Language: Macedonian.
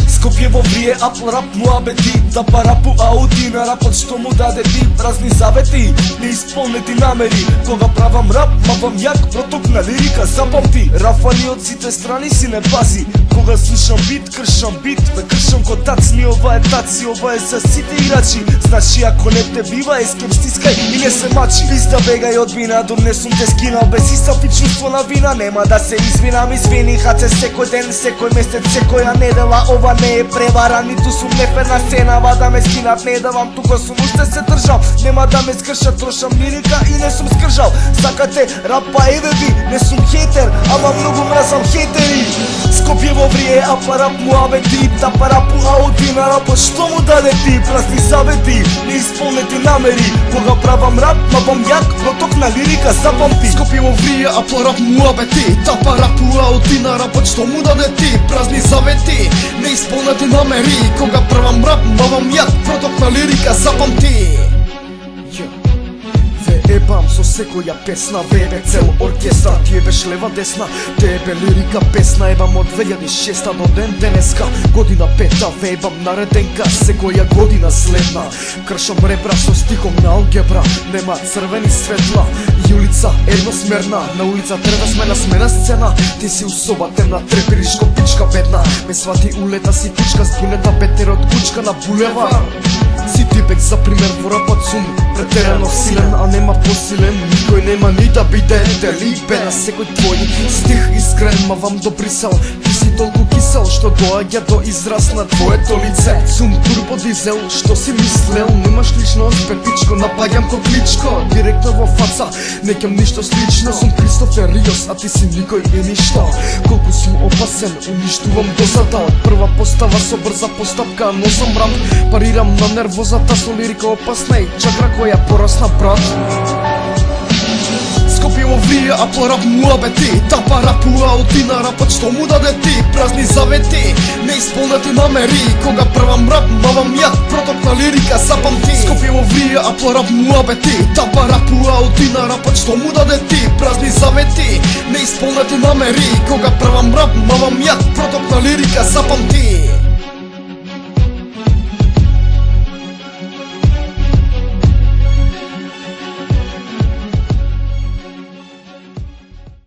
Скопје во врие, апл рап муабети, да парапу ауди на рапот што му даде ти, празни завети, неисполнети намери. Кога правам рап, мавам јак проток на лирика, запамти. Рафани од сите страни си не пази. Кога слушам бит, кршам бит, ме кршам ко тацни, ова е таци, ова е за сите играчи. Значи ако не те бива, ескем стискај и не се мачи. Пизда бегај од вина, донесум те скинал, без исав и чувство на вина, нема да се извинам, извини, хаце секој ден, секој месец, секоја недела, ова не е превара, ниту сум неферна сценава да ме скинат, не давам, тука сум уште се држал, нема да ме скршат, трошам лирика и не сум скржал. Сакате рапа, еве ви, не сум хейтер, ама многу мразам хейтери. Скопје во врие, апа рап муабети, да парапу ауди на рапот што му даде ти, празни завети, неисполнети намери. Кога правам рап, мавам јак проток на лирика, запамти. Скопје во врие, апа рап муабети, да парапу ауди на рапот што му даде ти, празни завети, неисполнети намери. Кога правам рап, мавам јак проток на лирика, запамти. Ебам со секоја песна, вебе цел оркестра, ти ебеш лева десна, те ебе лирика песна, ебам од 2006 до ден денеска, година пета, вебам нареденка, секоја година следна, кршам ребра со стихом на алгебра, нема црвени светла, и улица едносмерна, на улица треба смена сцена, ти си у соба темна, трепириш ко пичка бедна, ме свати улета си тучка, збунета бетер од кучка на булевар. Си типек за пример во рапот сум претерано силен, а нема посилен, никој нема ни да биде делибен. Секој твој стих искрен, мавам до Брисел, ти си толку кисел, што доаѓа до израз на твоето лице. Сум турбо дизел, што си мислел, немаш личност, петичко, напаѓам ко кличко, директно во фаца, неќам ништо слично. Сум Кристофер Риос, а ти си никој и ништо. Колку сум опасен, уништувам дозата, од прва постава со брза постапка, носам рамп, парирам на нервозата со лирика опасна и чакра која порасна брат. Скопје во врие, апла рап муабети, да парапу ауди на рапот што му даде ти, празни завети, неисполнети намери. Кога правам рап, мавам јак проток на лирика, запамти. Скопје во врие, апла рап муабети, да парапу ауди на рапот што му даде ти, празни завети, неисполнети намери. Кога правам рап, мавам јак проток на лирика, запамти.